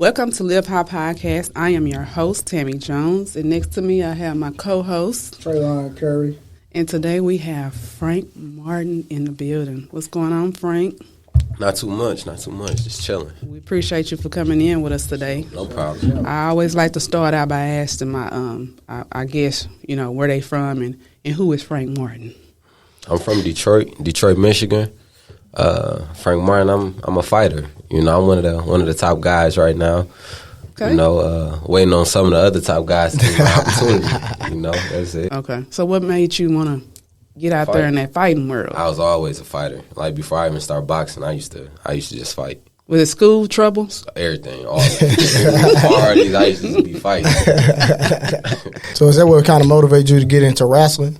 Welcome to Live High Podcast. I am your host, Tammy Jones, and next to me I have my co-host, Traylon Curry. And today we have Frank Martin in the building. What's going on, Frank? Not too much, just chilling. We appreciate you for coming in with us today. No problem. I always like to start out by asking my, I guess, where they from and who is Frank Martin? I'm from Detroit, Michigan. Frank Martin, I'm a fighter. I'm one of the top guys right now. Okay. Waiting on some of the other top guys to get an opportunity. That's it. Okay. So what made you want to get out there in that fighting world? I was always a fighter. Like before I even started boxing, I used to just fight. Was it school trouble? Everything, all parties. I used to just be fighting. So is that what kind of motivated you to get into wrestling?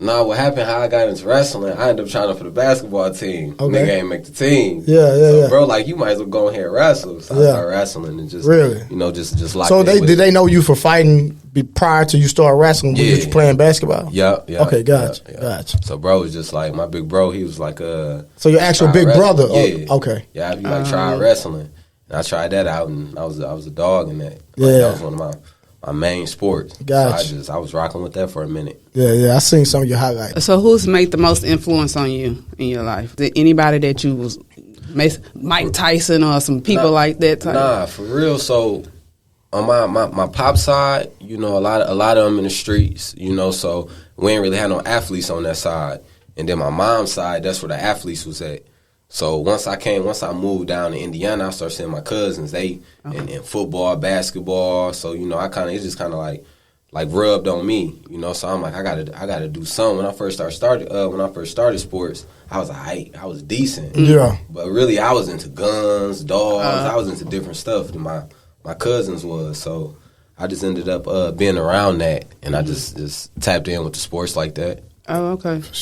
Nah, what happened, how I got into wrestling, I ended up trying for the basketball team. Okay. Nigga ain't make the team. Yeah. Bro, you might as well go ahead and wrestle. So I started wrestling and just, really? just locked So in did they know you for fighting prior to you start wrestling when you was playing basketball? Yeah. Okay, gotcha. So bro was just my big bro, he was like So your actual big brother? Yeah. Okay. Yeah, he tried wrestling. And I tried that out and I was a dog in that. Yeah. That was one of my main sports. Gotcha. So I was rocking with that for a minute. Yeah, I seen some of your highlights. So who's made the most influence on you in your life? Did anybody that you was Mike Tyson or some people like that type? Nah, for real. So on my pop side, a lot of them in the streets, so we ain't really had no athletes on that side. And then my mom's side, that's where the athletes was at. So once I moved down to Indiana, I started seeing my cousins, they in football, basketball. So, it just kind of like rubbed on me, So I'm like, I gotta do something. When I first started sports, I was decent. Yeah. But really, I was into guns, dogs. I was into different stuff than my cousins was. So I just ended up being around that, and I just tapped in with the sports like that. Oh, okay. For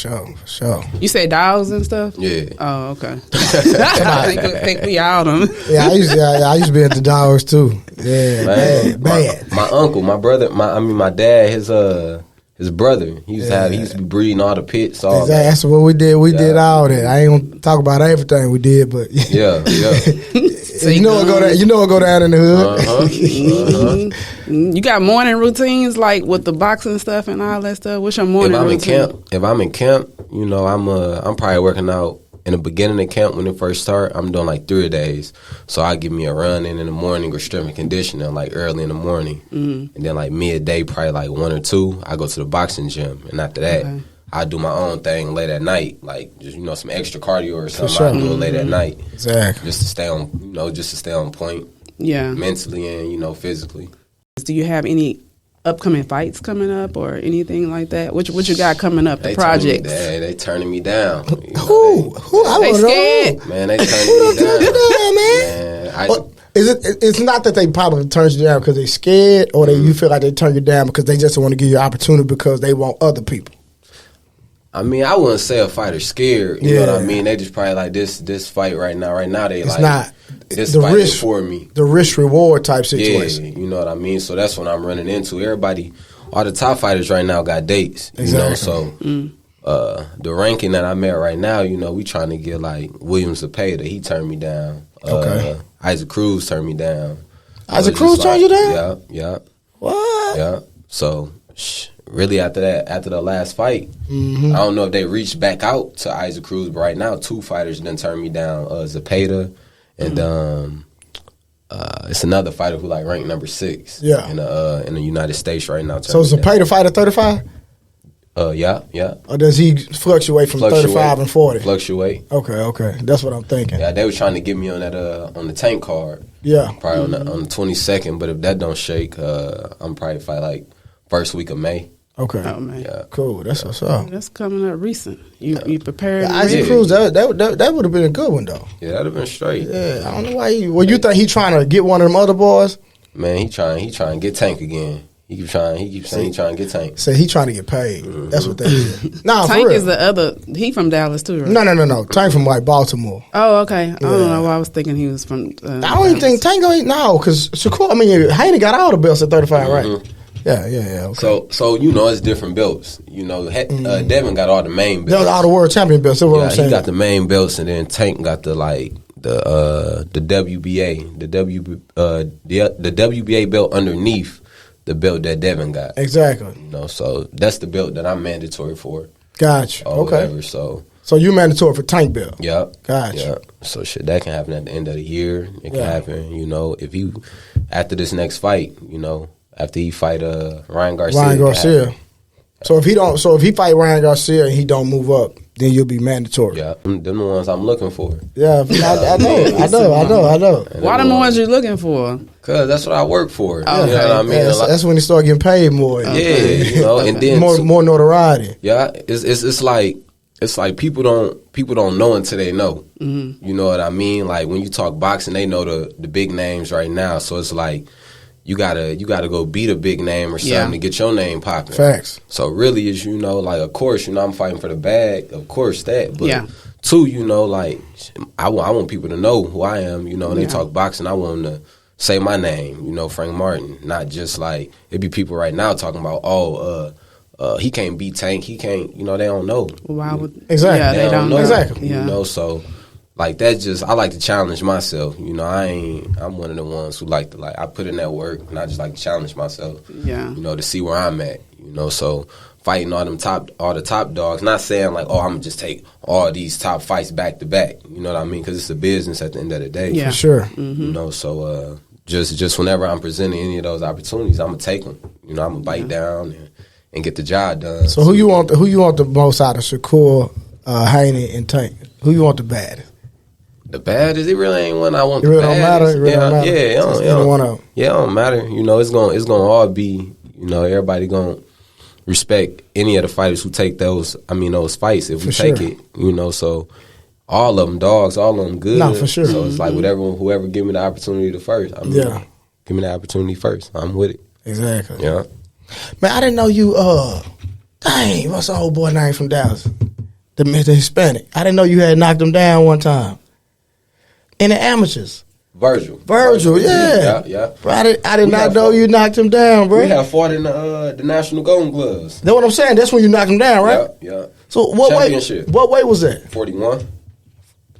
sure. You say dogs and stuff? Yeah. Oh, okay. I think we out them. Yeah, I used to be into dogs too. Yeah, bad. My uncle, my brother, my dad, his brother, he used to be breeding all the pits. All exactly. That's what we did. We did all that. I ain't gonna talk about everything we did, but yeah. You know what go down in the hood. You got morning routines like with the boxing stuff and all that stuff. What's your morning routine? If I'm in camp, I'm probably working out in the beginning of camp when it first start. I'm doing 3 days, so I give me a run in the morning or strength and conditioning early in the morning, and then midday probably 1 or 2. I go to the boxing gym, and after that. I do my own thing late at night, just some extra cardio or something. Sure. I do it late at night, exactly, just to stay on, point, mentally and physically. Do you have any upcoming fights coming up or anything like that? What you got coming up? The projects? They turning me down. Who? They scared? Man, they turning me down, man. It's not that they probably turn you down because they scared, or you feel like they turn you down because they just want to give you an opportunity because they want other people. I wouldn't say a fighter scared. You know what I mean? They just probably this fight right now. Right now, it's not this the fight risk for me. The risk reward type situation. Yeah, you know what I mean? So that's what I'm running into. Everybody, all the top fighters right now got dates. Exactly. So the ranking that I'm at right now, we trying to get Williams Zepeda. He turned me down. Okay. Isaac Cruz turned me down. Isaac Cruz turned you down? Yeah. What? Yeah. So really after the last fight, I don't know if they reached back out to Isaac Cruz, but right now 2 fighters done turned me down, Zepeda and it's another fighter who ranked number 6 in the United States right now. So Zepeda fight at 35? Yeah. Or does he fluctuate from 35 and 40? Fluctuate. Okay. That's what I'm thinking. Yeah, they were trying to get me on that on the tank card. Yeah. Probably on the 22nd, but if that don't shake, I'm probably fight first week of May. Okay. Oh, man. Yeah. Cool. That's what's up. That's coming up recent. You prepared? Isaac Cruz, that would have been a good one, though. Yeah, that'd have been straight. Yeah, I don't know why. You think he trying to get one of them other boys? Man, he trying to get Tank again. He keeps saying he trying to get Tank. Say he trying to get paid. That's what that is. Nah, Tank for real. is the other. He from Dallas too, right? No. Tank from Baltimore. Oh, okay. I don't know why I was thinking he was from. I don't even think Tank ain't because Shakur. Haney got all the belts at 35, right? Yeah. Okay. So it's different belts. Devin got all the main belts. All the world champion belts. That's what I'm saying. He got the main belts, and then Tank got the the WBA, the WBA belt underneath the belt that Devin got. Exactly. You know, so that's the belt that I'm mandatory for. Gotcha. Or Okay. whatever, so you mandatory for tank belt. Yep. Gotcha. Yep. So shit, that can happen at the end of the year. It can Yeah. happen, you know, if you after this next fight, you know, after he fight Ryan Garcia. So if he fight Ryan Garcia and he don't move up, then you'll be mandatory. Yeah, them the ones I'm looking for. Yeah, I know. Why the ones you're looking for? Cause that's what I work for. Okay. You know what I mean? Yeah, that's when he start getting paid more. Yeah, you know, and then more notoriety. yeah, it's like people don't know until they know. Mm-hmm. You know what I mean? Like when you talk boxing, they know the big names right now. So it's like you gotta go beat a big name or something to get your name popping. Facts. So really, is you know, like of course, you know, I'm fighting for the bag. Of course that, but two, you know, like I want people to know who I am. You know, when they talk boxing, I want them to say my name. You know, Frank Martin, not just like it be people right now talking about he can't beat Tank. He can't. You know, they don't know. Why would Exactly. Yeah, they don't know. Exactly. You know, so like that. Just I like to challenge myself. You know, I'm one of the ones who like I put in that work, and I just like to challenge myself. Yeah. You know, to see where I'm at. You know, so fighting all the top dogs. Not saying like, I'm gonna just take all these top fights back to back. You know what I mean? Because it's a business at the end of the day. Yeah. For sure. Mm-hmm. You know, so just whenever I'm presenting any of those opportunities, I'm gonna take them. You know, I'm gonna bite down and get the job done. So who you want the most out of Shakur, Haney, and Tank? Who you want the baddest? The baddest, it really ain't one I want. It really the don't matter. baddest. It really don't matter. It don't matter. You know, it's gonna all be. You know, everybody gonna respect any of the fighters who take those fights if we take it. You know, so all of them dogs, all of them good. No, for sure. So it's like whoever give me the opportunity to first. Give me the opportunity first. I'm with it. Exactly. Yeah. Man, I didn't know you. Dang, what's the old boy name from Dallas? The Hispanic. I didn't know you had knocked him down one time in the amateurs. Virgil, yeah. Bro, I did not know you knocked him down, bro. We have fought in the National Golden Gloves. That's what I'm saying. That's when you knocked him down, right? Yeah. So what weight was that? 41.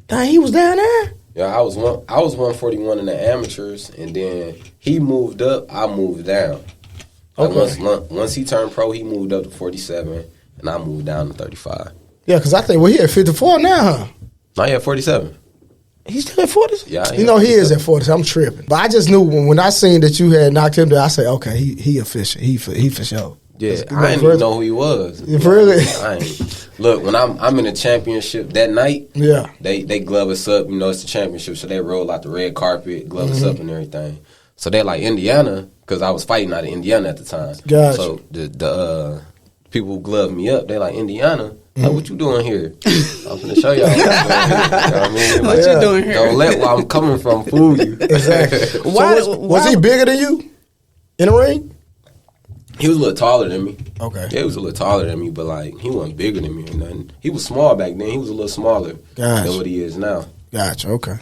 Dang, he was down there. Yeah, I was 141 in the amateurs, and then he moved up. I moved down. Like once he turned pro, he moved up to 47, and I moved down to 35. Yeah, because I think he at 54 now, huh? Not yet 47. He's still at 40? Yeah. You know, he is at 40. I'm tripping. But I just knew when I seen that you had knocked him down, I said, okay, he official. He for sure. Yeah, I didn't even know who he was. Really? Look, when I'm in a championship that night, yeah, they glove us up. You know, it's the championship, so they roll out the red carpet, glove us up and everything. So they're like Indiana, because I was fighting out of Indiana at the time. Gotcha. So the people who gloved me up, they're like, Indiana? Like, what you doing here? I'm going to show y'all what I'm doing here. You know what I mean? What you doing here? Don't let where I'm coming from fool you. Exactly. Was he bigger than you in the ring? He was a little taller than me. Okay. Yeah, he was a little taller than me, but like he wasn't bigger than me or nothing. He was small back then. He was a little smaller than what he is now. Gotcha. Okay.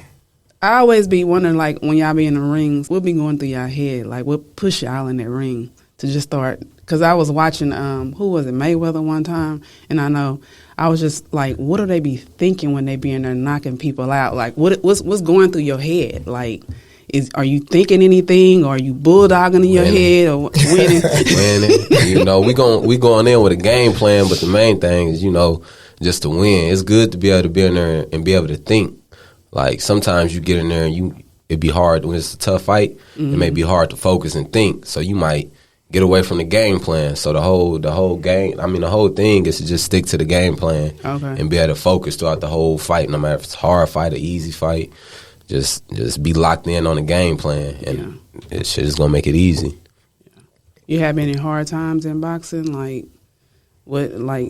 I always be wondering, like, when y'all be in the rings, what be going through y'all head? Like, what push y'all in that ring to just start? Because I was watching, who was it, Mayweather one time, and I know I was just like, what do they be thinking when they be in there knocking people out? Like, what's going through your head? Like, are you thinking anything, or are you bulldogging in your head, or winning? Winning. You know, we going in with a game plan, but the main thing is, you know, just to win. It's good to be able to be in there and be able to think. Like, sometimes you get in there and it'd be hard when it's a tough fight. It may be hard to focus and think. So you might get away from the game plan. So the whole thing is to just stick to the game plan and be able to focus throughout the whole fight, no matter if it's a hard fight or easy fight. Just be locked in on the game plan, and it shit is gonna make it easy. You have any hard times in boxing? Like,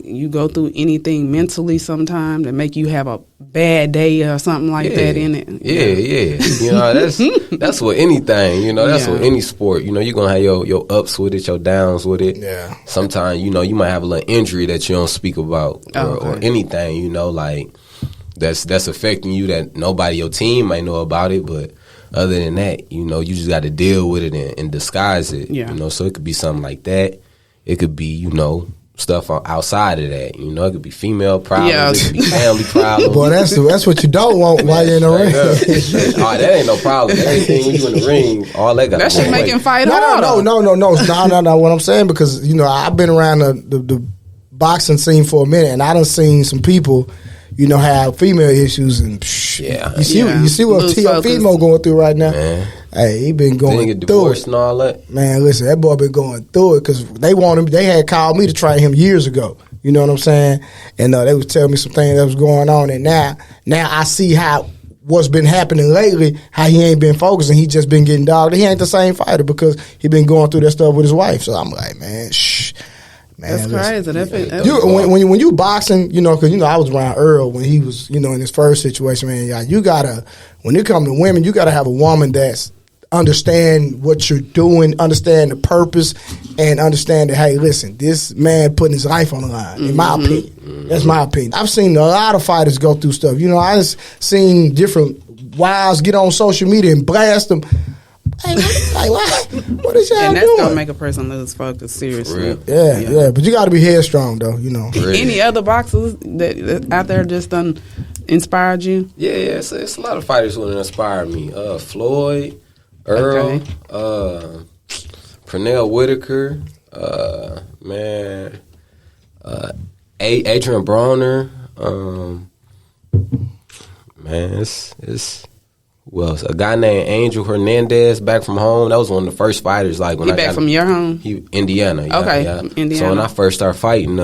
you go through anything mentally sometime that make you have a bad day or something like that in it? Yeah. You know, that's with anything. You know, that's with any sport. You know, you're gonna have your ups with it, your downs with it. Yeah. Sometimes, you know, you might have a little injury that you don't speak about, or anything. You know, like that's affecting you that nobody your team might know about it, but other than that, you know, you just got to deal with it and disguise it. Yeah. You know, so it could be something like that. It could be, you know, stuff outside of that. You know, it could be female problems, Yeah. it could be family problems. Boy, that's what you don't want while you're in the ring. Oh, that ain't no problem. Everything when you in the ring, all that got That to should make him fight No. harder. What I'm saying, because I've been around the boxing scene for a minute, and I done seen some people, have female issues, and you see what Lose Teofimo going through right now. Man. Hey, he been going Didn't get through divorced it. and all that. Man, listen, that boy been going through it because they want him. They had called me to try him years ago. You know what I'm saying? And they was telling me some things that was going on, and now I see how what's been happening lately. How he ain't been focusing. He just been getting dogged. He ain't the same fighter because he been going through that stuff with his wife. So I'm like, man, shh. Man, That's listen. crazy. When you boxing, because I was around Earl when he was, in his first situation, man. You gotta, when it comes to women, you gotta have a woman that's understand what you're doing, understand the purpose, and understand that, hey, listen, this man putting his life on the line. In my opinion, that's my opinion. I've seen a lot of fighters go through stuff. I just seen different wives get on social media and blast them. Hey, what is y'all And that's doing? gonna make a person lose focus. Seriously. Yeah, but you got to be headstrong though. Any other boxers that out there just done inspired you? Yeah, it's a lot of fighters who inspired me. Floyd, Earl, Pernell Whitaker, Adrian Bronner. It's who else? A guy named Angel Hernandez back from home. That was one of the first fighters. Like when He back from your home? Indiana. Yeah, Okay, yeah. Indiana. So when I first started fighting,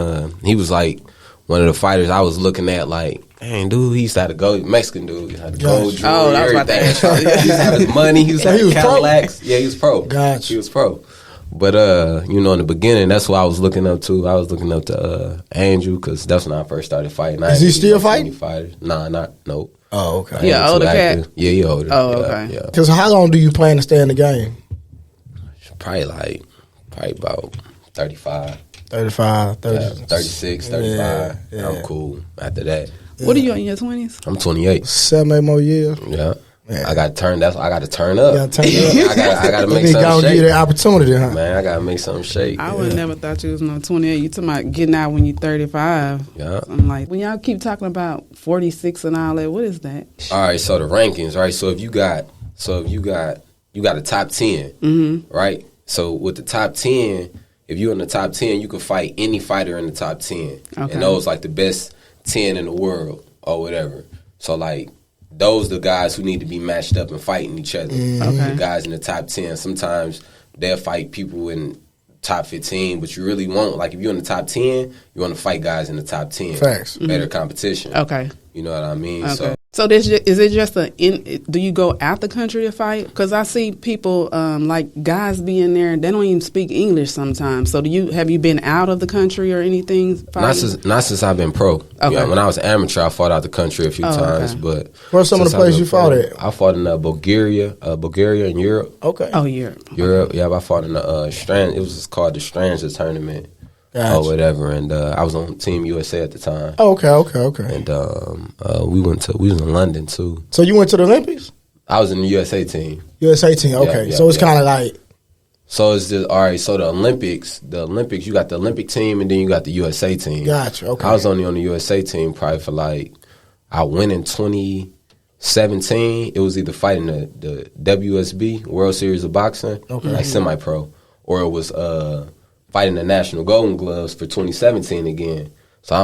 he was like one of the fighters I was looking at. Like, dang, dude, he used to have to go. Mexican dude, he had to go. Oh, I was about to ask you. He used to have his money. He was So he was Cadillacs. Yeah, he was pro. Gotcha. He was pro. But in the beginning, that's what I was looking up to. I was looking up to Angel because that's when I first started fighting. Is he still fighting? Nope. Oh, okay. Yeah, older cat. Yeah, he older. Oh, Yeah, okay. Yeah. Because how long do you plan to stay in the game? Probably about 35. 35, 30. Yeah, 36, 35. Yeah. I'm cool after that. What are you in your 20s? I'm 28. 7-8 more years. Yeah. Yeah. I got to turn. I got to turn up. You gotta turn up. I got to make They something gonna give you shake. that opportunity, huh? Man, I got to make something shake. I would have never thought you was no 28. You talking about getting out when you're 35. Yeah. So I'm like, when y'all keep talking about 46 and all that, what is that? All right, so the rankings, right? So if you got a top 10, right? So with the top 10, if you're in the top 10, you can fight any fighter in the top 10. Okay. And those like the best 10 in the world or whatever. So like those the guys who need to be matched up and fighting each other. Okay. The guys in the top 10. Sometimes they'll fight people in top 15, but you really won't. Like if you're in the top 10, you want to fight guys in the top 10. Facts. Better competition. Okay. You know what I mean? Okay. So is it just do you go out the country to fight? Because I see people like guys be in there, they don't even speak English sometimes. So have you been out of the country or anything? Not since I've been pro. Okay. Yeah, when I was amateur, I fought out the country a few times. okay. But Where's some of the since I've places been you fought at? I fought in Bulgaria and Europe. Okay. Oh, Europe. Europe, yeah. I fought in the Strand. It was called the Strands tournament Gotcha. or whatever. And I was on Team USA at the time. Oh, okay. And we was in London too. So you went to the Olympics? I was in the USA team. USA team, okay. Yeah, so it's yeah. kind of like... So it's just, all right, so the Olympics, you got the Olympic team and then you got the USA team. Gotcha, okay. I was only on the USA team probably for I went in 2017. It was either fighting the WSB, World Series of Boxing, like semi-pro, or it was fighting the National Golden Gloves for 2017 again. So I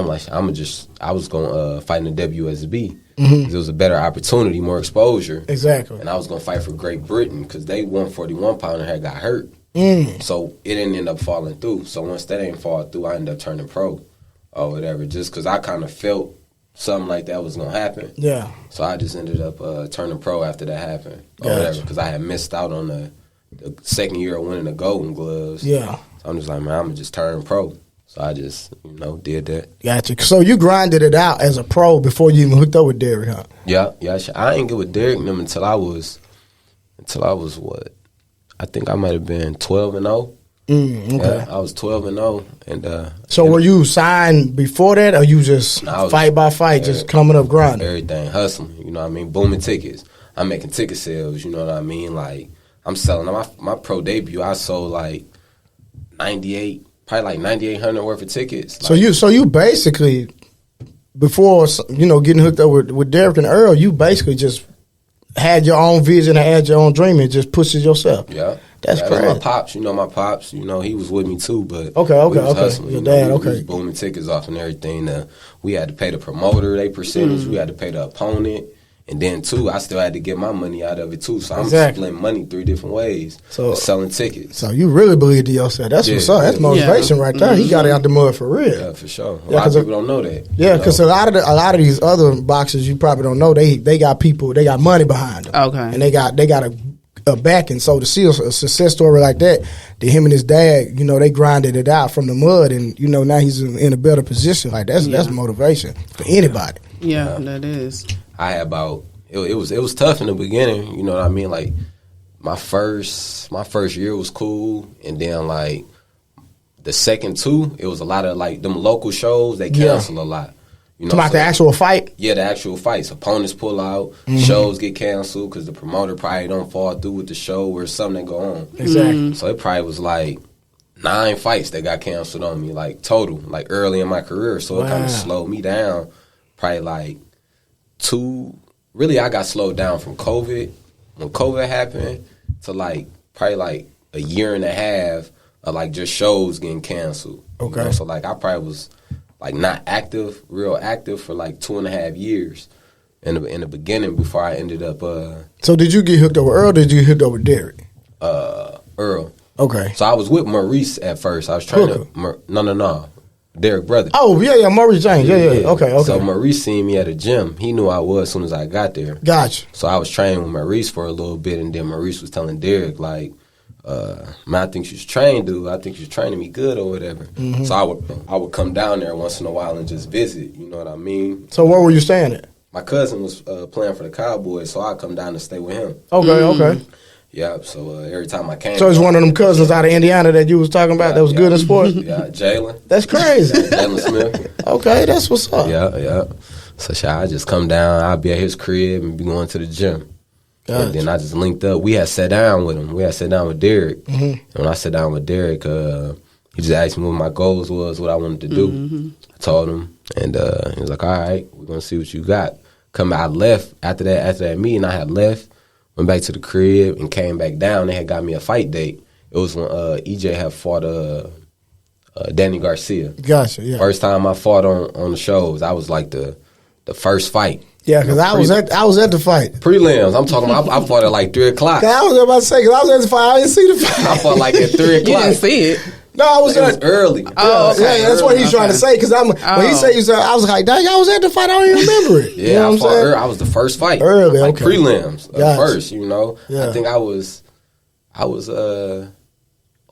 was going to fight in the WSB. It was a better opportunity, more exposure. Exactly. And I was going to fight for Great Britain because they 141-pounder had got hurt. So it didn't end up falling through. So once that ain't fall through, I ended up turning pro or whatever, just because I kind of felt something like that was going to happen. Yeah. So I just ended up turning pro after that happened or Gotcha. whatever, because I had missed out on the second year of winning the Golden Gloves. Yeah. So I'm just like, man, I'm going to just turn pro. So I just, did that. Gotcha. So you grinded it out as a pro before you even hooked up with Derek, huh? Yeah. I ain't get with Derek and them until I was what? I think I might have been 12-0. Okay. Yeah, I was 12-0, and So were you signed before that, or you just fight by fight, just coming up grinding? everything hustling. You know what I mean? Booming tickets. I'm making ticket sales. You know what I mean? Like I'm selling my pro debut. I sold like 98 probably like $9,800 worth of tickets. So you basically, before getting hooked up with Derek and Earl, you basically just had your own vision and had your own dream and just pushed it yourself. Yeah. That's crazy. My pops, he was with me too, but okay. Hustling, Your dad, we was booming tickets off and everything. We had to pay the promoter their percentage. We had to pay the opponent. And then, too, I still had to get my money out of it, too. So I'm splitting money 3 different ways. So selling tickets. So you really believed in yourself. That's what's up. That's motivation right there. He got it out the mud for real. Yeah, for sure. A lot of people don't know that. Yeah, because a lot of these other boxers you probably don't know, they got people, they got money behind them. Okay. And they got a backing. So to see a success story like that him and his dad, they grinded it out from the mud, and now he's in a better position. Like that's motivation for anybody. Yeah, that is. I had it was tough in the beginning, you know what I mean? Like my first year was cool, and then like the second 2, it was a lot of like them local shows, they cancel a lot. About the actual fight? Yeah, the actual fights. Opponents pull out, shows get canceled because the promoter probably don't fall through with the show or something that go on. Exactly. So it probably was like 9 fights that got canceled on me, like total, like early in my career. So it kind of slowed me down. Probably like 2. Really, I got slowed down from COVID. When COVID happened, to like probably like a year and a half of like just shows getting canceled. Okay. So like I probably was like not real active for like 2.5 years in the beginning before I ended up. So did you get hooked up with Earl? Or did you get hooked up with Derek? Earl. Okay. So I was with Maurice at first. I was trying to no. Derek brother. Oh, yeah, Maurice James. Yeah. Okay. So Maurice seen me at a gym. He knew I was as soon as I got there. Gotcha. So I was training with Maurice for a little bit, and then Maurice was telling Derek, like, man, I think you should train, dude. I think you're training me good or whatever. Mm-hmm. So I would come down there once in a while and just visit, you know what I mean? So where were you staying at? My cousin was playing for the Cowboys, so I'd come down and stay with him. Okay. Yeah, so every time I came. So it's one of them cousins out of Indiana that you was talking about that was good in sports? Yeah, Jalen. That's crazy. Jalen Smith. Okay, that's what's up. Yeah. So I just come down, I'll be at his crib and be going to the gym. Gotcha. And then I just linked up. We had sat down with him. We had sat down with Derek. Mm-hmm. And when I sat down with Derek, he just asked me what my goals was, what I wanted to do. Mm-hmm. I told him, and he was like, all right, we're going to see what you got. I left after that meeting. I had left. Went back to the crib and came back down. They had got me a fight date. It was when EJ had fought Danny Garcia. Gotcha, yeah. First time I fought on the shows. I was like the first fight. Yeah, because I was at the fight. Prelims. I'm talking about, I fought at like 3 o'clock. I was about to say, because I was at the fight. I didn't see the fight. I fought like at 3 o'clock. You didn't see it. No, I was It was early. Oh, okay. Yeah, that's what he's trying to say. Because when he said, I was like, dang, I was at the fight. I don't even remember it. Yeah, you know what I'm saying? I was the first fight. Early, like okay. Prelims first, you know. Yeah. I think I was who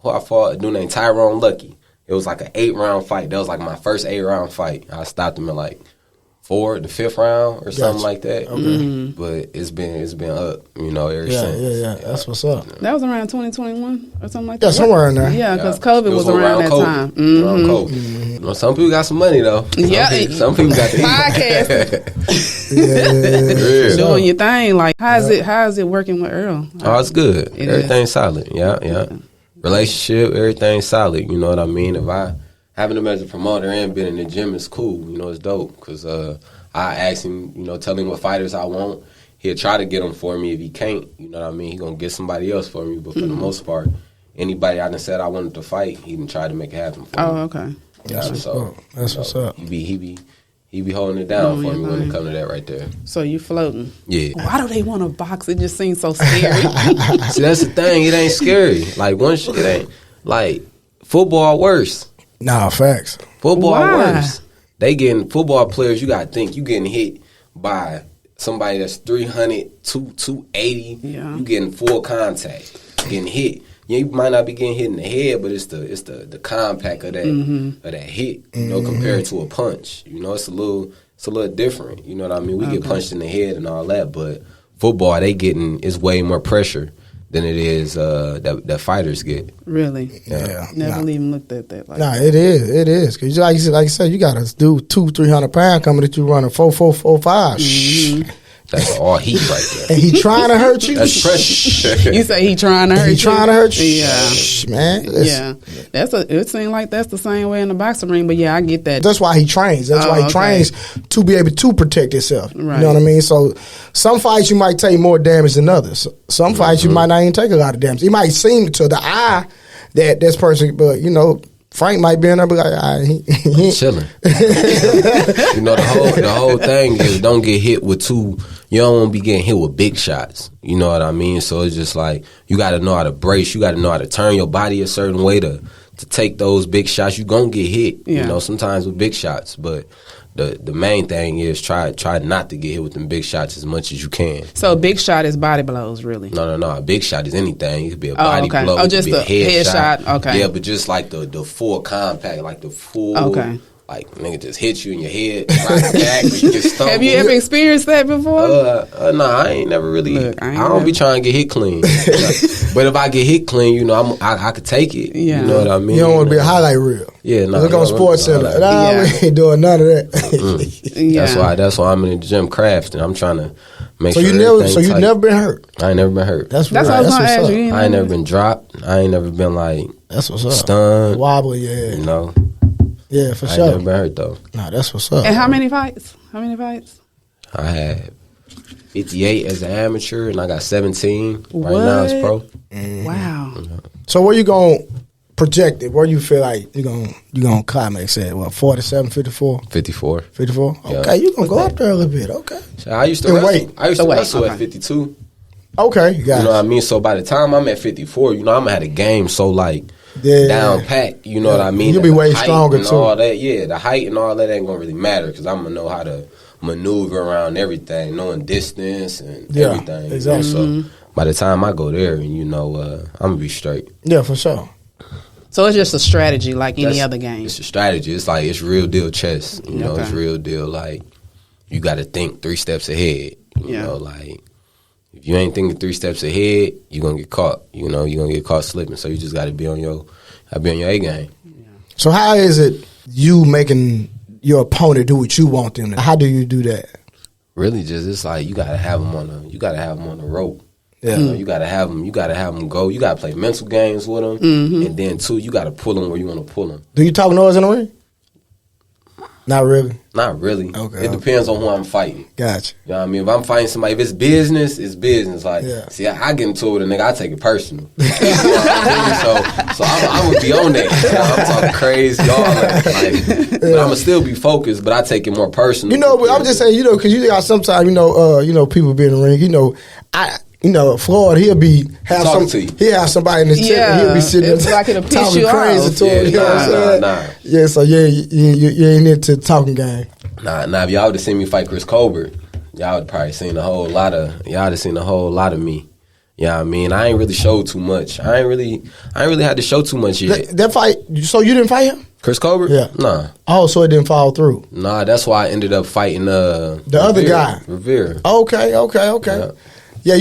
I fought, a dude named Tyrone Lucky. It was like an 8-round fight. That was like my first 8-round fight. I stopped him in like the 5th round or something like that. Okay. Mm-hmm. But it's been up, you know, ever since. Yeah. That's what's up. That was around 2021 or something like that. Yeah, somewhere in there. Yeah, because COVID was around that time. Mm-hmm. Around COVID. Mm-hmm. You know, some people got some money though. Some people got the podcast. Doing your thing. Like, how is it working with Earl? Oh, it's good. Everything's solid. Yeah. Relationship, everything's solid. You know what I mean? If I having him as a promoter and being in the gym is cool. You know, it's dope because I ask him, you know, tell him what fighters I want. He'll try to get them for me. If he can't, you know what I mean, he going to get somebody else for me. But for the most part, anybody I done said I wanted to fight, he done tried to make it happen for me. Oh, okay. Yeah, that's what's up. He be holding it down for me when it comes to that right there. So you floating. Yeah. Why do they want to box? It just seems so scary. See, that's the thing. It ain't scary. Like, it ain't, like, football worse. Nah, facts. Football worse. Football players, you got to think, you getting hit by somebody that's 300, 280. Yeah. You getting full contact, getting hit. Yeah, you might not be getting hit in the head, but it's the compact of that hit, you know, compared to a punch. You know, it's a little different. You know what I mean? We get punched in the head and all that, but football, it's way more pressure than it is that fighters get. Really? Yeah. Never even looked at that. It is. Because like you said, you got to do 200-300 pounds coming at you running 4.4, 4.5. Mm-hmm. That's all heat right there. And he trying to hurt you. That's pressure. You say he trying to hurt you? He trying to hurt you. Yeah, man. Yeah, it seems like that's the same way in the boxing ring. But yeah, I get that. That's why he trains. That's why he trains to be able to protect himself. Right. You know what I mean? So some fights you might take more damage than others. Some fights you might not even take a lot of damage. It might seem to the eye that this person, but you know, Frank might be in there, but like, he chilling. You know, the whole thing is don't get hit with too. You don't want to be getting hit with big shots. You know what I mean? So it's just like you got to know how to brace. You got to know how to turn your body a certain way to take those big shots. You gonna get hit. Yeah. You know, sometimes with big shots, but. The main thing is try not to get hit with them big shots as much as you can. So a big shot is body blows, really? No. A big shot is anything. It could be a body blow. Oh, just it could be a head shot. Okay. Yeah, but just like the full compact, like the full. Okay. Like nigga just hit you in your head, right back, you get stumbled. Have you ever experienced that before? Nah, I ain't never really. Look, I don't be trying to get hit clean. But if I get hit clean, you know, I could take it. Yeah. You know what I mean? you don't want to be a highlight reel. Yeah, no. Look on Sports Center. Nah, we ain't doing none of that. Yeah. That's why I'm in the gym crafting. I'm trying to make So sure. you've never been hurt. I ain't never been hurt. That's what I was gonna ask you. I ain't never been dropped. I ain't never been like That's what's up. stunned. Wobbly, yeah. You know. Yeah, for I ain't sure. never been hurt though. Nah, that's what's up. And how many fights? I had 58 as an amateur, and I got 17 right now as pro. Wow. So where you gonna project it? Where you feel like you gonna climax at? What, 47, 54? 54. 54? Yeah. Okay, you gonna go up there a little bit. Okay. So I used to And wrestle. weight. I used to wrestle Okay. at 52. Okay, you got You know it. what I mean? So by the time I'm at 54, you know, I'm gonna have a game so like Yeah. down pat. You know what I mean? You'll be The way height stronger, and too. All that, yeah, the height and all that ain't gonna really matter because I'm gonna know how to maneuver around everything, knowing distance and everything. exactly. You know? So by the time I go there, and you know, I'm gonna be straight. Yeah, for sure. So it's just a strategy like any other game. It's a strategy. It's like it's real deal chess. You know, Okay. it's real deal. Like you got to think 3 steps ahead. You know, like if you ain't thinking 3 steps ahead, you gonna get caught. You know, you gonna get caught slipping. So you just got to be on your A game. So how is it you making your opponent do what you want them to? How do you do that? Really, just it's like you gotta have them on the rope. Yeah. You know, you gotta have them go. You gotta play mental games with them, and then too, you gotta pull them where you want to pull them. Do you talk noise in the ring? Not really. Not really. Okay. It depends on who I'm fighting. Gotcha. You know what I mean? If I'm fighting somebody, if it's business, it's business. Like, Yeah. see, I get into it with a nigga, I take it personal. You know what I mean? So I'm gonna be on that. You know, I'm talking crazy, all that. Like, but I'm gonna still be focused, but I take it more personal. You know, but I'm just saying, you know, because you got sometimes, you know, people be in the ring. You know, Floyd, he'll have somebody in his tent, and he'll be sitting it's there like it'll piss talking you crazy off. to him. You know what I'm saying? Nah. Yeah, so you ain't into the talking game. Nah, if y'all would have seen me fight Chris Colbert, y'all would probably seen a whole lot of me. You know what I mean? I ain't really showed too much. I ain't really had to show too much yet. That fight, so you didn't fight him? Chris Colbert? Yeah. Nah. Oh, so it didn't fall through. Nah, that's why I ended up fighting The other guy. Revere. Okay. Yeah,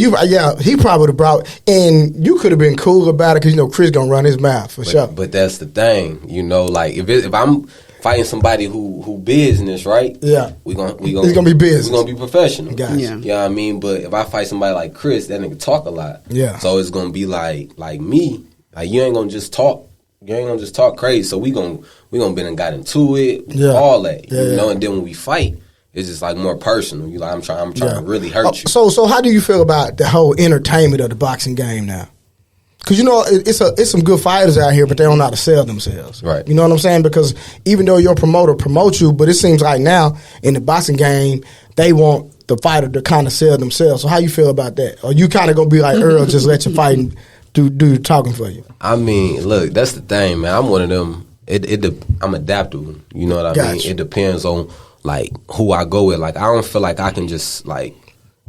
he probably would have brought, and you could have been cool about it because, you know, Chris going to run his mouth for sure. But that's the thing, you know, like if I'm fighting somebody who business, right? Yeah. It's gonna be business. We're gonna be professional. Gotcha. Yeah. You know what I mean? But if I fight somebody like Chris, that nigga talk a lot. Yeah. So it's gonna be like me. Like you ain't gonna just talk. You ain't gonna just talk crazy. So we gonna be and got into it, all that. You know, and then when we fight, it's just like more personal. You like I'm trying to really hurt you. So how do you feel about the whole entertainment of the boxing game now? Because, you know, it's some good fighters out here, but they don't know how to sell themselves. Right. You know what I'm saying? Because even though your promoter promotes you, but it seems like now in the boxing game, they want the fighter to kind of sell themselves. So how you feel about that? Or you kind of going to be like Earl, just let you fight and do the talking for you? I mean, look, that's the thing, man. I'm one of them. I'm adaptable. You know what I mean? It depends on, like, who I go with. Like, I don't feel like I can just, like,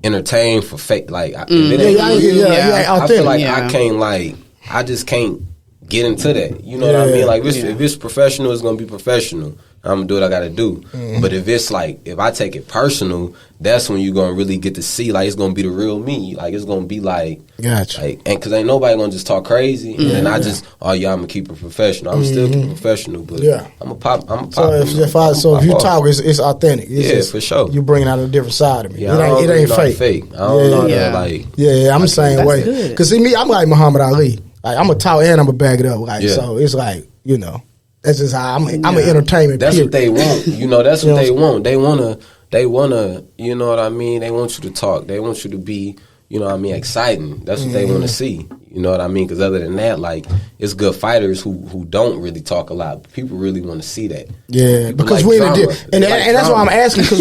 entertain for fake. Like, I feel like I can't, like, I just can't get into that. You know what I mean? Like if it's professional, it's gonna be professional. I'm gonna do what I gotta do. But if it's like, if I take it personal, that's when you're gonna really get to see, like, it's gonna be the real me. Like, it's gonna be like, gotcha. Like, and cause ain't nobody gonna just talk crazy. And then I just, I'm gonna keep it professional. I'm still keep it professional, but I'm a pop. So if you talk, it's authentic. It's just, for sure. You bringing out a different side of me. Yeah, it ain't fake. I don't know that, like. Yeah, I'm the same way. Good. Cause see me, I'm like Muhammad Ali. Like, I'm a talk and I'm a bag it up. Like, so it's like, you know. That's just how I'm an entertainment. That's period. what they want. You know, that's what they want. They wanna, you know what I mean? They want you to talk. They want you to be, you know what I mean, exciting. That's what they want to see. You know what I mean? Because other than that, like, it's good fighters who don't really talk a lot. People really want to see that. Yeah, people because like we're in and that's why I'm asking. Because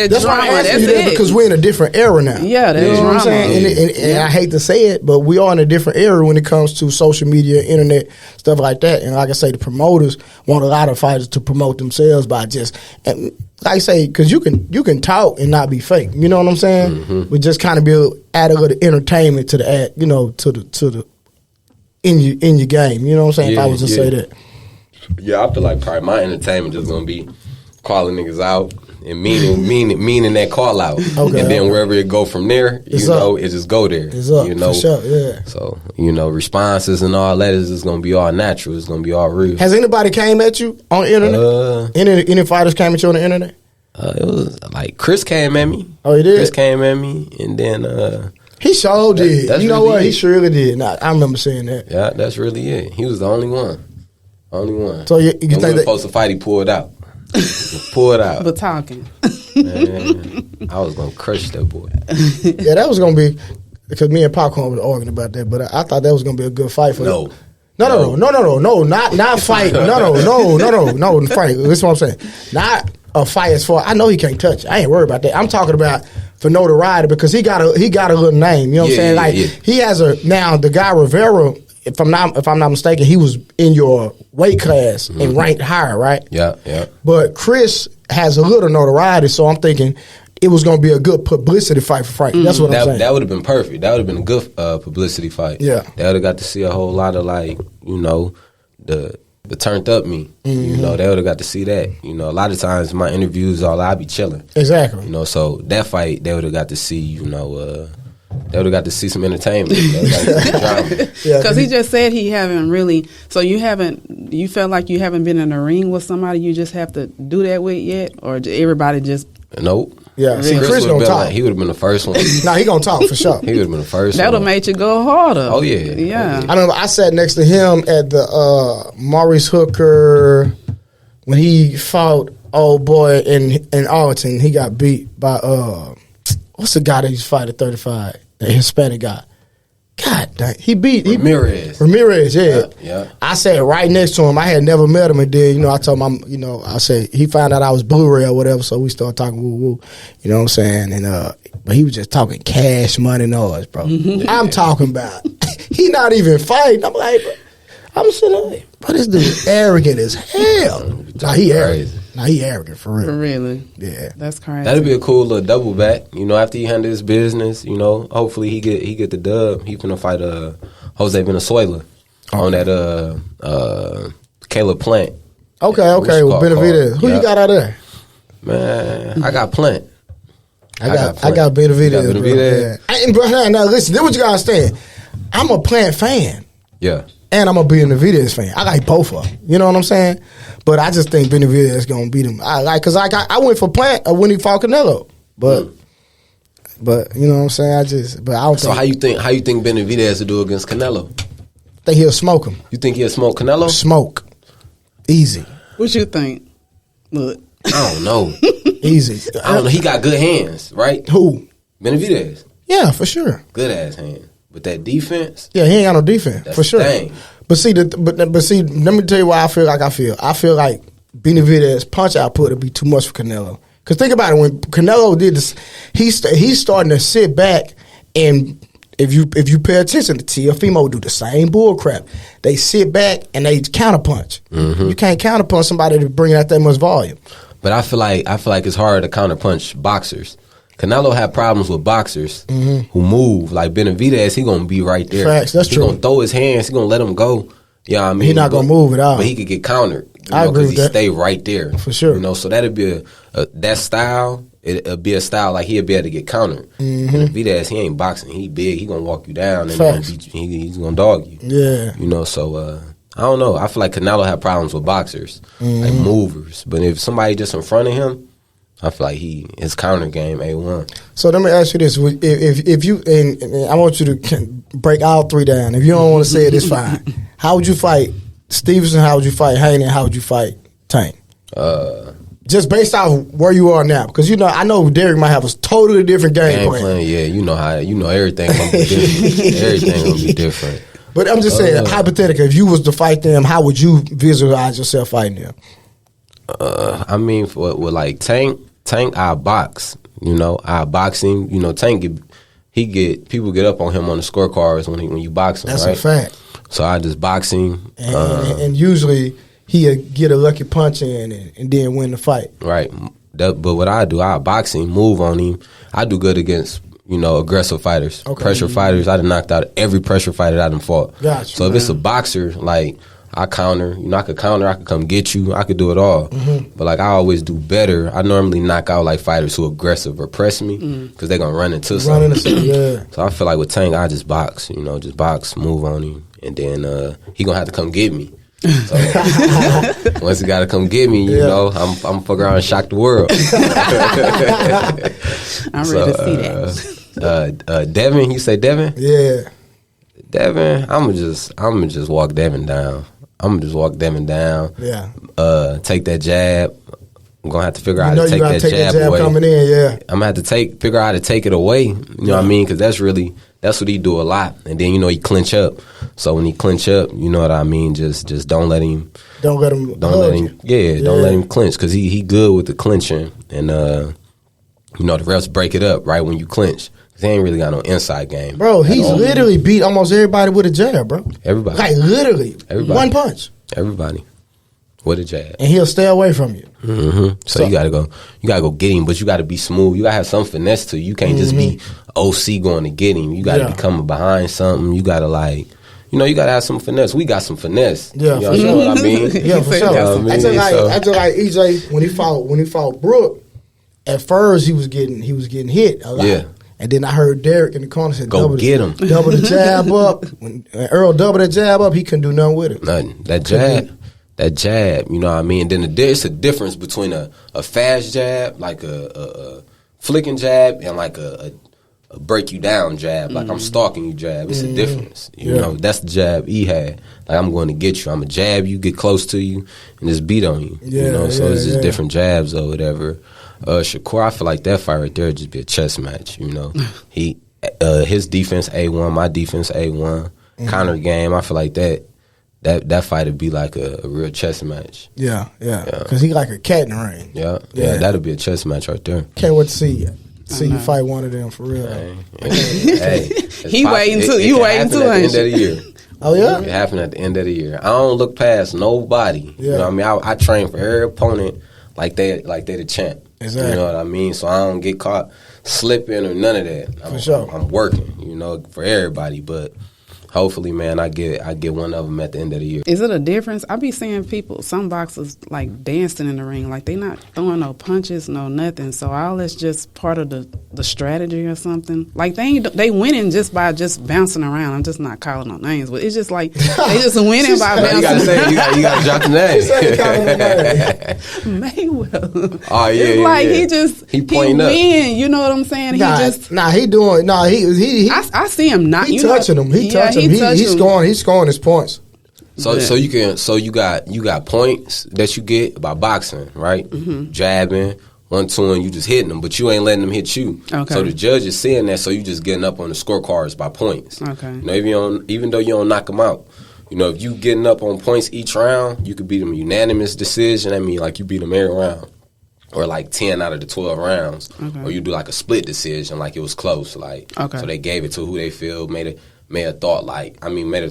that's why I'm asking you that, because we're in a different era now. Yeah, that's you know what I'm saying. And I hate to say it, but we are in a different era when it comes to social media, internet, stuff like that. And like I say, the promoters want a lot of fighters to promote themselves by just. And like I say, because you can talk and not be fake. You know what I'm saying? But just kind of be add a little entertainment to the ad, you know, to the in your game. You know what I'm saying? If I was to say that. Yeah, I feel like probably my entertainment is gonna be calling niggas out and meaning that call out. Okay, and then wherever it go from there, you know, it just go there. It's up, you know, for sure, yeah. So, you know, responses and all that is just gonna be all natural. It's gonna be all real. Has anybody came at you on the internet? Any fighters came at you on the internet? It was like Chris came at me. Oh, he did? Chris came at me, and then he sure did. You know really what? He surely did. I remember saying that. Yeah, that's really it. He was the only one. So you think we were supposed to fight? He pulled out. But talking. Man, I was gonna crush that boy. Yeah, that was gonna be, because me and Popcorn were arguing about that. But I thought that was gonna be a good fight for No, not fight. No, Frank. This is what I'm saying. Not a fight as far. I know he can't touch. I ain't worried about that. I'm talking about for notoriety, because he got a little name. You know what I'm saying? Like he has now the guy Rivera. If I'm not mistaken, he was in your weight class and ranked higher, right? Yeah. But Chris has a little notoriety, so I'm thinking it was going to be a good publicity fight for Frank. That's what I'm saying. That would have been perfect. That would have been a good publicity fight. Yeah, they would have got to see a whole lot of, like, you know, the turned up me. You know, they would have got to see that. You know, a lot of times my interviews, I be chilling. Exactly. You know, so that fight, they would have got to see. You know. They would have got to see some entertainment. Because he just said he haven't really. So you felt like you haven't been in a ring with somebody you just have to do that with yet, or everybody just. Nope. Yeah, see, Chris gonna talk. He would have been the first one. No, he gonna talk for sure. He would have been the first. That would have made you go harder. Oh yeah, yeah. I remember I sat next to him at the Maurice Hooker when he fought old boy in Arlington. He got beat by what's the guy that used to fight at 35? The Hispanic guy. God dang. He beat Ramirez, yeah. Yeah. I sat right next to him. I had never met him, and then, you know, I told him, I said, he found out I was Blu-ray or whatever, so we started talking woo-woo. You know what I'm saying? And but he was just talking cash money noise, bro. I'm talking about, he not even fighting. I'm like, bro, I'm sitting there, bro, this dude arrogant as hell. Nah, he arrogant. Nah, he arrogant for real. For really? Yeah. That's crazy. That'd be a cool little double back. You know, after he handle his business, you know, hopefully he get the dub. He finna fight Jose Venezuela on that Caleb Plant. Okay, with Benavidez. Who you got out there? Man, I got Plant. I got Benavidez. Yeah. Now listen, this what you gotta understand. I'm a Plant fan. Yeah. And I'm a Benavidez fan. I like both of them. You know what I'm saying? But I just think Benavidez is gonna beat him. Because I went for Plant when he fought Canelo. But you know what I'm saying? I don't. So how you think Benavidez will do against Canelo? I think he'll smoke him. You think he'll smoke Canelo? Smoke. Easy. What you think? Look. I don't know. Easy. I don't know. He got good hands, right? Who? Benavidez. Yeah, for sure. Good ass hands. But that defense? Yeah, he ain't got no defense. That's for sure. Thing. But see, let me tell you why I feel like I feel. I feel like Benavidez' punch output would be too much for Canelo. Because think about it, when Canelo did this, he's starting to sit back, and if you pay attention to Teofimo do the same bull crap. They sit back and they counterpunch. You can't counterpunch somebody to bring out that much volume. But I feel like it's harder to counterpunch boxers. Canelo had problems with boxers who move. Like Benavidez, he gonna be right there. Facts, that's true. He gonna throw his hands. He gonna let him go. Yeah, I mean, he not gonna move it out. But he could get countered. I agree with that. Stay right there For sure. You know, so that'd be that style. It'll be a style like he'll be able to get countered. Benavidez, he ain't boxing. He big. He gonna walk you down and gonna beat you. He's gonna dog you. Yeah. You know, so I don't know. I feel like Canelo had problems with boxers, like movers. But if somebody just in front of him, I feel like his counter game A1. So let me ask you this: if you and I want you to break all three down. If you don't want to say it, it's fine. How would you fight Stevenson? How would you fight Haney? How would you fight Tank? Just based off where you are now, because I know Derek might have a totally different game plan. Yeah, you know everything gonna be different. Everything gonna be different. But I'm just saying, hypothetically, if you was to fight them, how would you visualize yourself fighting them? I mean, with like Tank, I box. I box him. Tank people get up on him on the scorecards when you box him. That's right? a fact. So I just box him, and usually he'll get a lucky punch in and then win the fight. Right. But what I do, I box him, move on him. I do good against aggressive fighters, pressure fighters. I done knocked out every pressure fighter that I done fought. Gotcha, so if it's a boxer, like I counter, I could counter, I could come get you, I could do it all. But like I always do better. I normally knock out like fighters who aggressive or press me because they're gonna run into something. Yeah. So I feel like with Tank, I just box, just box, move on him, and then he gonna have to come get me. So once he gotta come get me, I'm fuck around and shock the world. I'm ready to see that. Devin, you say Devin? Yeah. Devin, I'm gonna just walk Devin down. Yeah. Take that jab. I'm gonna have to figure out how to take that jab away. Coming in, yeah. I'm gonna have to figure out how to take it away. You know what I mean? Because that's what he do a lot. And then he clinch up. So when he clinch up, you know what I mean. Just don't let him. Don't let him. Don't let him clinch because he good with the clinching. And the refs break it up right when you clinch. He ain't really got no inside game. Bro, he's literally beat almost everybody with a jab, bro. Everybody. Like, literally. Everybody. One punch. Everybody. With a jab. And he'll stay away from you. So you gotta go get him, but you gotta be smooth. You gotta have some finesse to you. You can't just be OC going to get him. You gotta be coming behind something. You gotta you gotta have some finesse. We got some finesse. Yeah, you know what I mean? Yeah, for sure. I just like EJ when he fought Brooke. At first, he was getting hit a lot. Yeah. And then I heard Derek in the corner say, "Go get him, double the jab up." When Earl doubled the jab up, he couldn't do nothing with it. Nothing. That jab, you know what I mean. And then it's a difference between a fast jab, like a flicking jab, and like a break you down jab, like I'm stalking you jab. It's a difference. You know, that's the jab he had. Like I'm going to get you. I'm a jab you, get close to you, and just beat on you. So it's just different jabs or whatever. Shakur, I feel like that fight right there would just be a chess match. He his defense A1, my defense A1, counter game. I feel like that fight would be like a real chess match. Yeah. Because he like a cat in the ring. Yeah, that'd be a chess match right there. Can't wait to see you. See you fight one of them for real. Hey, he waiting too. You waiting too, ain't you? At the end of the year. Oh yeah, it happened at the end of the year. I don't look past nobody. You know what I mean? I train for every opponent like they the champ. Exactly. You know what I mean? So I don't get caught slipping or none of that. For sure. I'm working, for everybody. But hopefully, man, I get one of them at the end of the year. Is it a difference? I be seeing some boxers like dancing in the ring, like they not throwing no punches, no nothing. So all that's just part of the strategy or something. Like they winning just by just bouncing around. I'm just not calling no names, but it's just like they just winning by bouncing. You gotta say you gotta drop the name. Mayweather. Oh yeah, it's like he pointing up. win. You know what I'm saying? I see him not. He touching him. He touching him. He's scoring his points. So you got points that you get by boxing, right? Jabbing, 1-2, and you just hitting them, but you ain't letting them hit you. Okay. So the judge is seeing that, so you just getting up on the scorecards by points. Okay. Even though you don't knock them out, if you getting up on points each round, you could beat them unanimous decision. I mean, like you beat them every round, or like 10 out of the 12 rounds, or you do like a split decision, like it was close, like so they gave it to who they feel made it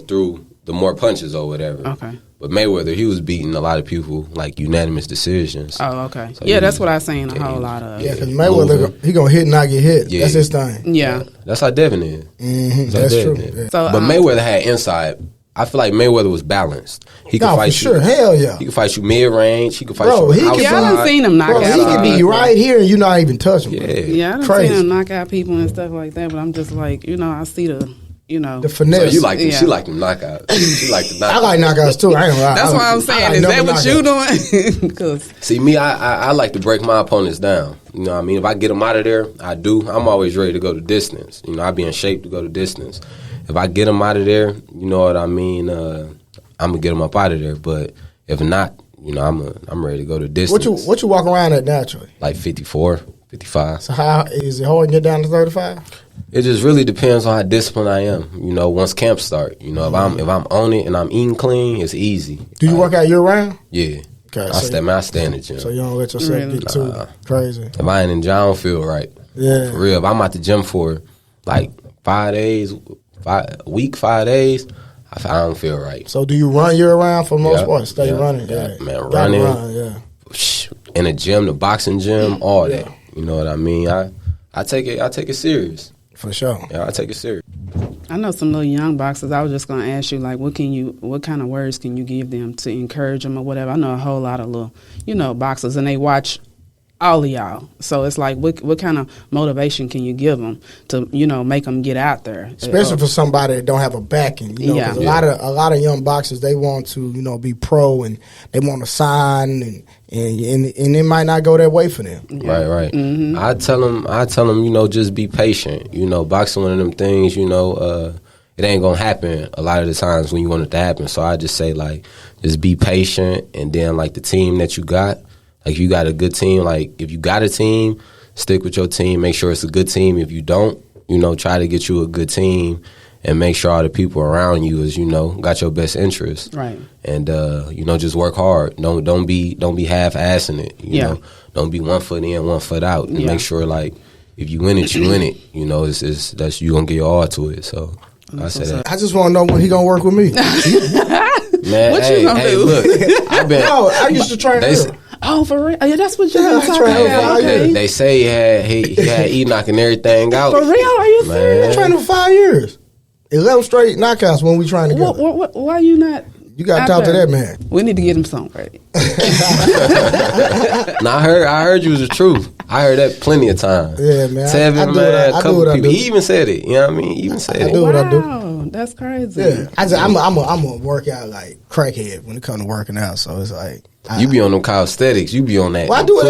through the more punches or whatever. Okay. But Mayweather, he was beating a lot of people like unanimous decisions. Oh, okay. So that's what I seen a whole lot of. Yeah, because Mayweather, he gonna hit and not get hit. That's his thing. Yeah. That's how Devin is. That's true. Yeah. But Mayweather had inside I feel like Mayweather was balanced. He could fight for sure. Hell yeah. He could fight you mid range. He could fight Bro, you outside. Yeah, I done seen him knock Bro, out. he could be right here and you not even touch him. Yeah. Bro. Yeah, I done Crazy. seen him knock out people and stuff like that. But I'm just like, I see the The finesse. So you like them? Yeah. She like them knockouts. She like the knockouts. I like knockouts too. I ain't gonna lie. That's why I'm saying, is that what you doing? 'Cause See me, I like to break my opponents down. You know what I mean? If I get them out of there, I do. I'm always ready to go to distance. I be in shape to go to distance. If I get them out of there, you know what I mean? I'm gonna get them up out of there. But if not, I'm ready to go to distance. What you walk around at naturally? Like 54, 55. So how is it hard to get down to 35? It just really depends on how disciplined I am. Once camp start, if I'm on it and I'm eating clean, it's easy. Do you work out year round? Yeah. Okay, I stay in the gym. So you don't let yourself get too crazy. If I ain't in gym, I don't feel right. Yeah. For real. If I'm at the gym for like 5 days, 5 days, I don't feel right. So do you run year round for the most part? Stay yeah, running. Yeah, Yeah. man, running. Run, In the gym, the boxing gym, all that. You know what I mean? I take it serious. For sure. Yeah, I take it serious. I know some little young boxers. I was just gonna ask you, like, what kind of words can you give them to encourage them or whatever? I know a whole lot of little, boxers, and they watch all of y'all. So it's like, what kind of motivation can you give them to, make them get out there? Especially for somebody that don't have a backing. 'Cause a lot of young boxers, they want to, be pro and they want to sign and it might not go that way for them. Yeah. Right. Mm-hmm. I tell them, just be patient. Boxing one of them things, it ain't gonna happen a lot of the times when you want it to happen. So I just say, like, just be patient, and then, like, the team that you got, like, you got a good team. Like, if you got a team, stick with your team. Make sure it's a good team. If you don't, try to get you a good team and make sure all the people around you is, got your best interest. Right. And, just work hard. Don't be half-assing it. You know, don't be 1 foot in, 1 foot out. And make sure, like, if you win it, you win it. That's you gonna get your all to it. So I said that. I just want to know when he gonna work with me. Man, what you gonna do? Look, I used to train her. Oh, for real? Yeah, that's what you're talking about. Okay. They say he had Enoch and everything out. For real? Are you serious? I trained him for 5 years. 11 straight knockouts when we trying together. Why you not? You got to talk to that man. We need to get him some ready. Now I heard you was the truth. I heard that plenty of times. Yeah, man. Tevin, man, a couple people. He even said it. You know what I mean? He even said it. I do what I do. Wow, that's crazy. Yeah, I'm a workout like crackhead when it comes to working out. So it's like you be on them calisthenics. You be on that. Well, I do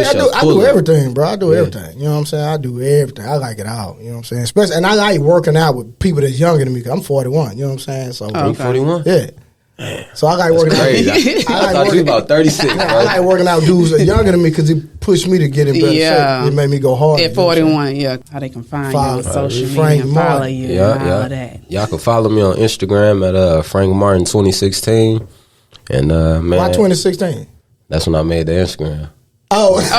everything, bro. I do everything. You know what I'm saying? I do everything. I like it all. You know what I'm saying? Especially, and I like working out with people that's younger than me. 'Cause I'm 41. You know what I'm saying? So you 41? Yeah. So I like working out. I thought you about 36. Bro. I like working out with dudes that are younger than me because it pushed me to get in better shape. It made me go hard. At 41, how they can find you on social media and follow you and all of that. Y'all can follow me on Instagram at Frank Martin 2016. And man, why 2016? That's when I made the Instagram. Oh, it's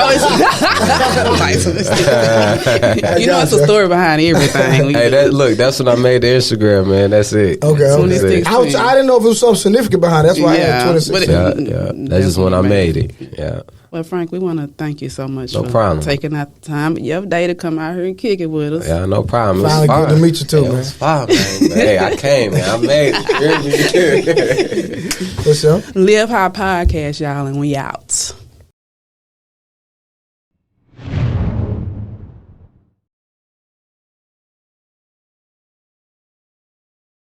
a story behind everything. That's when I made the Instagram, man. That's it. Okay. I didn't know if it was something significant behind it. That's why I had 2016. That's just when I made it. Yeah. Well, Frank, we want to thank you so much for taking out the time your day to come out here and kick it with us. Yeah, no problem. Finally good to meet you too, man. It was fine, man. Hey, I came, man. I made it. What's up? Live High Podcast, y'all, and we out.